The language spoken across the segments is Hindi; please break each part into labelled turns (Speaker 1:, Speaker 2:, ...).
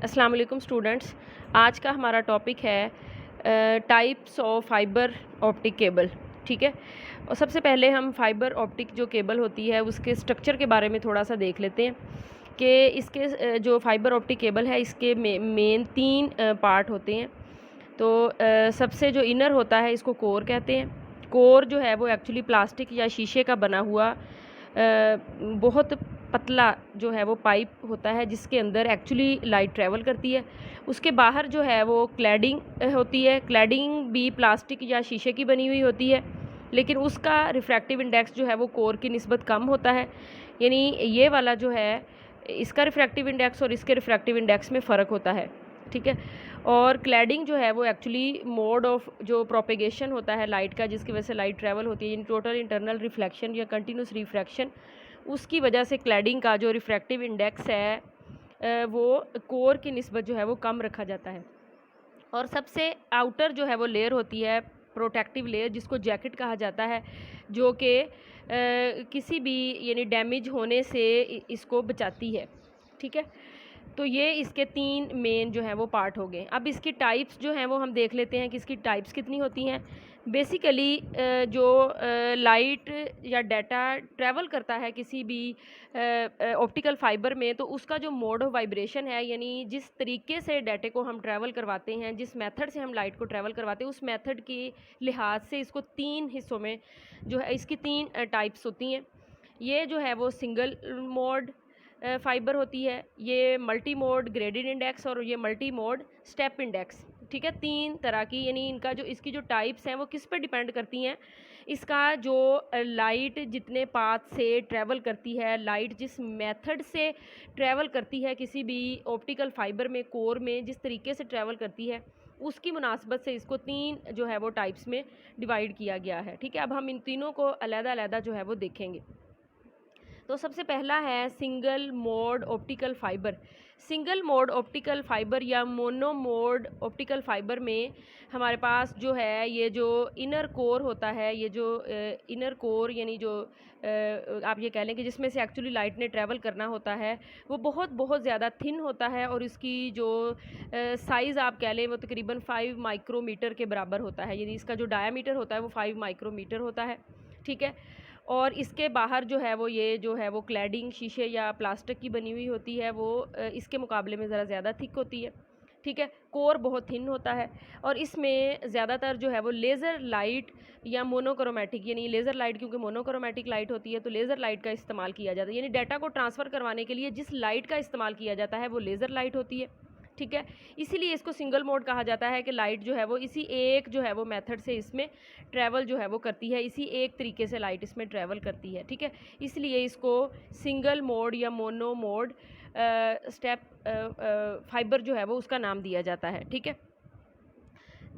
Speaker 1: अस्सलाम वालेकुम स्टूडेंट्स। आज का हमारा टॉपिक है types of fibre optic cable. ठीक है, और सबसे पहले हम फाइबर ऑप्टिक जो केबल होती है उसके स्ट्रक्चर के बारे में थोड़ा सा देख लेते हैं कि इसके जो फाइबर ऑप्टिक केबल है इसके मेन तीन पार्ट होते हैं। तो सबसे जो इनर होता है इसको कोर कहते हैं। कोर जो है वो एक्चुअली प्लास्टिक या शीशे का बना हुआ बहुत पतला जो है वो पाइप होता है जिसके अंदर एक्चुअली लाइट ट्रैवल करती है। उसके बाहर जो है वो क्लैडिंग होती है। क्लैडिंग भी प्लास्टिक या शीशे की बनी हुई होती है, लेकिन उसका रिफ्रैक्टिव इंडेक्स जो है वो कोर की निस्बत कम होता है। यानी ये वाला जो है इसका रिफ्रैक्टिव इंडेक्स और इसके रिफ्रैक्टिव इंडेक्स में फ़र्क होता है। ठीक है, और क्लैडिंग जो है वो एक्चुअली मोड ऑफ जो प्रोपेगेशन होता है लाइट का, जिसकी वजह से लाइट ट्रैवल होती है, यानी टोटल इंटरनल रिफ्लेक्शन या कंटिन्यूस रिफ्रैक्शन, उसकी वजह से क्लैडिंग का जो रिफ्रैक्टिव इंडेक्स है वो कोर की निस्बत जो है वो कम रखा जाता है। और सबसे आउटर जो है वो लेयर होती है प्रोटेक्टिव लेयर, जिसको जैकेट कहा जाता है, जो कि किसी भी यानी डैमेज होने से इसको बचाती है। ठीक है, तो ये इसके तीन मेन जो हैं वो पार्ट हो गए। अब इसकी टाइप्स जो हैं वो हम देख लेते हैं कि इसकी टाइप्स कितनी होती हैं। बेसिकली जो लाइट या डाटा ट्रैवल करता है किसी भी ऑप्टिकल फाइबर में, तो उसका जो मोड ऑफ वाइब्रेशन है, यानी जिस तरीके से डाटे को हम ट्रैवल करवाते हैं, जिस मेथड से हम लाइट को ट्रैवल करवाते हैं, उस मेथड के लिहाज से इसको तीन हिस्सों में जो है इसकी तीन टाइप्स होती हैं। ये जो है वो सिंगल मोड फाइबर होती है, ये मल्टी मोड ग्रेडेड इंडेक्स, और ये मल्टी मोड स्टेप इंडेक्स। ठीक है, तीन तरह की, यानी इनका जो इसकी जो टाइप्स हैं वो किस पे डिपेंड करती हैं। इसका जो लाइट जितने पाथ से ट्रैवल करती है, लाइट जिस मेथड से ट्रैवल करती है किसी भी ऑप्टिकल फाइबर में, कोर में जिस तरीके से ट्रैवल करती है, उसकी मुनासबत से इसको तीन जो है वो टाइप्स में डिवाइड किया गया है। ठीक है, अब हम इन तीनों को अलग-अलग जो है वो देखेंगे। तो सबसे पहला है single mode optical fibre. Single mode optical fibre या मोनो मोड ऑप्टिकल फाइबर में हमारे पास जो है ये जो इनर कोर होता है, ये जो इनर कोर यानी जो आप ये कह लें कि जिसमें से एक्चुअली लाइट ने ट्रैवल करना होता है, वो बहुत बहुत ज़्यादा थिन होता है, और इसकी जो साइज़ आप कह लें वो तकरीबन 5 माइक्रोमीटर के बराबर होता है। यानी इसका जो डायामीटर होता है वो 5 माइक्रोमीटर होता है। ठीक है, और इसके बाहर जो है वो ये जो है वो क्लैडिंग शीशे या प्लास्टिक की बनी हुई होती है, वो इसके मुकाबले में ज़रा ज़्यादा थिक होती है। ठीक है, कोर बहुत थिन होता है, और इसमें ज़्यादातर जो है वो लेज़र लाइट या मोनोक्रोमेटिक, यानी लेज़र लाइट क्योंकि मोनोक्रोमेटिक लाइट होती है तो लेज़र लाइट का इस्तेमाल किया जाता है। यानी डाटा को ट्रांसफ़र करवाने के लिए जिस लाइट का इस्तेमाल किया जाता है वो लेज़र लाइट होती है। ठीक है, इसीलिए इसको सिंगल मोड कहा जाता है कि लाइट जो है वो इसी एक जो है वो मेथड से इसमें ट्रैवल जो है वो करती है, इसी एक तरीके से लाइट इसमें ट्रैवल करती है। ठीक है, इसलिए इसको सिंगल मोड या मोनो मोड स्टेप फाइबर जो है वो उसका नाम दिया जाता है। ठीक है,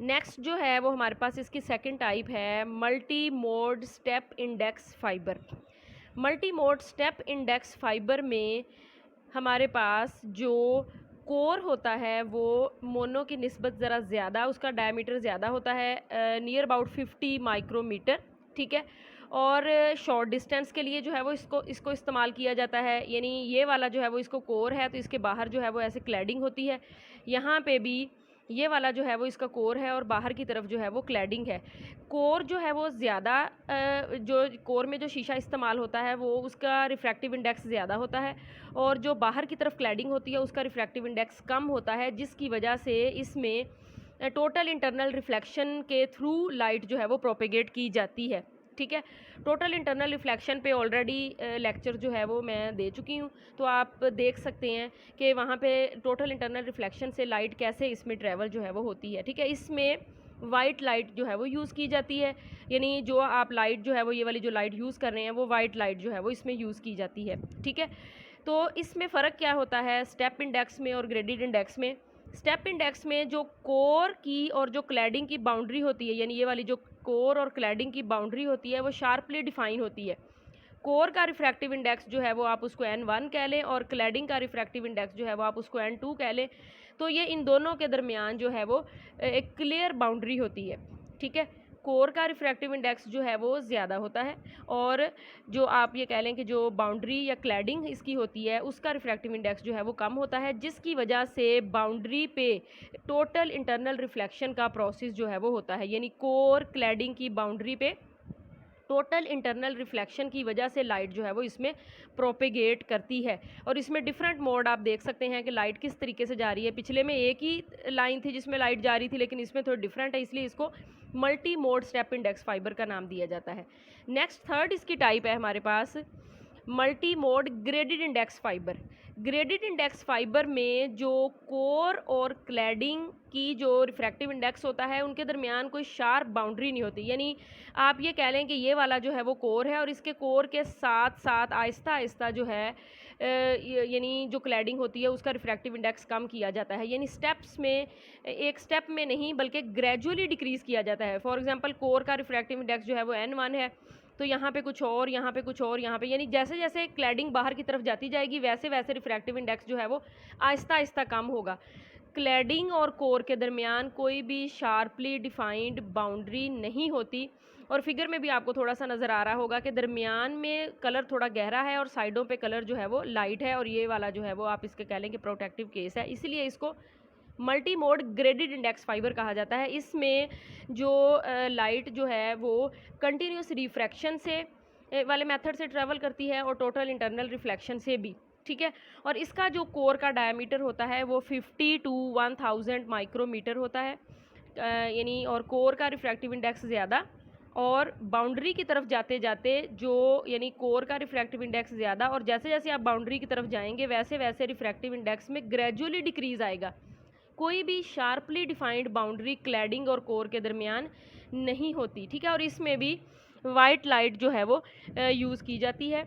Speaker 1: नेक्स्ट जो है वो हमारे पास इसकी सेकंड टाइप है multi mode step index fibre. Multi mode step index fibre में हमारे पास जो कोर होता है वो मोनो की निस्बत ज़रा ज़्यादा, उसका डायमीटर ज़्यादा होता है, नियर अबाउट 50 माइक्रोमीटर। ठीक है, और शॉर्ट डिस्टेंस के लिए जो है वो इसको इसको इस्तेमाल किया जाता है। यानी ये वाला जो है वो इसको कोर है, तो इसके बाहर जो है वो ऐसे क्लैडिंग होती है। यहाँ पे भी ये वाला जो है वो इसका कोर है, और बाहर की तरफ जो है वो क्लैडिंग है। कोर जो है वो ज़्यादा जो कोर में जो शीशा इस्तेमाल होता है वो उसका रिफ्रैक्टिव इंडेक्स ज़्यादा होता है, और जो बाहर की तरफ क्लैडिंग होती है उसका रिफ्रैक्टिव इंडेक्स कम होता है, जिसकी वजह से इसमें टोटल इंटरनल रिफ्लेक्शन के थ्रू लाइट जो है वो प्रोपेगेट की जाती है। ठीक है, टोटल इंटरनल रिफ्लेक्शन पे ऑलरेडी लेक्चर जो है वो मैं दे चुकी हूँ, तो आप देख सकते हैं कि वहाँ पे टोटल इंटरनल रिफ्लेक्शन से लाइट कैसे इसमें ट्रैवल जो है वो होती है। ठीक है, इसमें वाइट लाइट जो है वो यूज़ की जाती है, यानी जो आप लाइट जो है वो ये वाली जो लाइट यूज़ कर रहे हैं वो वाइट लाइट जो है वो इसमें यूज़ की जाती है। ठीक है, तो इसमें फ़र्क क्या होता है स्टेप इंडेक्स में और ग्रेडेड इंडेक्स में। स्टेप इंडेक्स में जो कोर की और जो क्लैडिंग की बाउंड्री होती है, यानी ये वाली जो कोर और क्लैडिंग की बाउंड्री होती है वो शार्पली डिफाइन होती है। कोर का रिफ्रैक्टिव इंडेक्स जो है वो आप उसको N1 कह लें, और क्लैडिंग का रिफ्रैक्टिव इंडेक्स जो है वो आप उसको N2 कह लें। तो ये इन दोनों के दरमियान जो है वो एक क्लियर बाउंड्री होती है। ठीक है, कोर का रिफ्रैक्टिव इंडेक्स जो है वो ज़्यादा होता है, और जो आप ये कह लें कि जो बाउंड्री या क्लैडिंग इसकी होती है उसका रिफ्रैक्टिव इंडेक्स जो है वो कम होता है, जिसकी वजह से बाउंड्री पे टोटल इंटरनल रिफ्लेक्शन का प्रोसेस जो है वो होता है। यानी कोर क्लैडिंग की बाउंड्री पे टोटल इंटरनल रिफ्लेक्शन की वजह से लाइट जो है वो इसमें प्रोपेगेट करती है। और इसमें डिफरेंट मोड आप देख सकते हैं कि लाइट किस तरीके से जा रही है। पिछले में एक ही लाइन थी जिसमें लाइट जा रही थी, लेकिन इसमें थोड़ी डिफरेंट है, इसलिए इसको multi mode step index fibre का नाम दिया जाता है। नेक्स्ट थर्ड इसकी टाइप है हमारे पास multi mode graded index fibre. Graded index fibre में जो कोर और क्लैडिंग की जो रिफ्रैक्टिव इंडेक्स होता है उनके दरमियान कोई शार्प बाउंड्री नहीं होती। यानी आप ये कह लें कि ये वाला जो है वो कोर है और इसके कोर के साथ साथ आहिस्ता आहिस्ता जो है यानी जो क्लैडिंग होती है उसका रिफ्रैक्टिव इंडेक्स कम किया जाता है। यानी स्टेप्स में, एक स्टेप में नहीं बल्कि ग्रेजुअली डिक्रीज़ किया जाता है। फॉर एग्जांपल कोर का रिफ्रैक्टिव इंडेक्स जो है वो N1 है, तो यहाँ पे कुछ और, यहाँ पे कुछ और, यहाँ पे, यानी जैसे जैसे क्लैडिंग बाहर की तरफ जाती जाएगी वैसे वैसे रिफ्रैक्टिव इंडेक्स जो है वो आहिस्ता आहिस्ता कम होगा। क्लैडिंग और कोर के दरमियान कोई भी शार्पली डिफाइंड बाउंड्री नहीं होती। और फिगर में भी आपको थोड़ा सा नज़र आ रहा होगा कि दरमियान में कलर थोड़ा गहरा है और साइडों पे कलर जो है वो लाइट है, और ये वाला जो है वो आप इसके कह लें कि प्रोटेक्टिव केस है, इसीलिए इसको multi mode graded index fibre कहा जाता है। इसमें जो लाइट जो है वो कंटिन्यूस रिफ्रैक्शन से वाले मेथड से ट्रेवल करती है और टोटल इंटरनल रिफ्लेक्शन से भी, ठीक है। और इसका जो कोर का डायमीटर होता है वो 50 to 1000 माइक्रोमीटर होता है, यानी और कोर का रिफ्रैक्टिव इंडेक्स ज़्यादा, और बाउंड्री की तरफ जाते जाते जो यानी कोर का रिफ्रैक्टिव इंडेक्स ज़्यादा, और जैसे जैसे आप बाउंड्री की तरफ जाएंगे वैसे वैसे रिफ्रैक्टिव इंडेक्स में ग्रेजुअली डिक्रीज़ आएगा। कोई भी शार्पली डिफाइंड बाउंड्री क्लैडिंग और कोर के दरमियान नहीं होती, ठीक है। और इसमें भी वाइट लाइट जो है वो यूज़ की जाती है।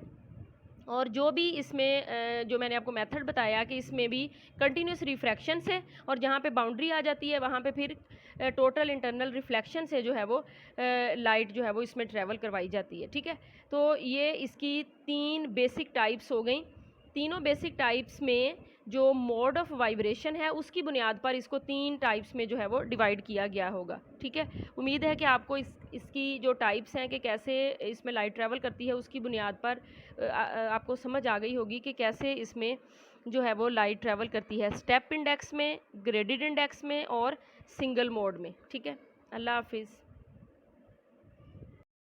Speaker 1: और जो भी इसमें जो मैंने आपको मेथड बताया कि इसमें भी कंटिन्यूस रिफ्रैक्शन से, और जहाँ पे बाउंड्री आ जाती है वहाँ पे फिर टोटल इंटरनल रिफ्लेक्शन से जो है वो लाइट जो है वो इसमें ट्रैवल करवाई जाती है, ठीक है। तो ये इसकी 3 बेसिक टाइप्स हो गई। तीनों बेसिक टाइप्स में जो मोड ऑफ वाइब्रेशन है उसकी बुनियाद पर इसको 3 टाइप्स में जो है वो डिवाइड किया गया होगा, ठीक है। उम्मीद है कि आपको इसकी जो टाइप्स हैं कि कैसे इसमें लाइट ट्रैवल करती है उसकी बुनियाद पर आपको समझ आ गई होगी कि कैसे इसमें जो है वो लाइट ट्रैवल करती है, स्टेप इंडेक्स में, ग्रेडेड इंडेक्स में और सिंगल मोड में, ठीक है। अल्लाह हाफिज़।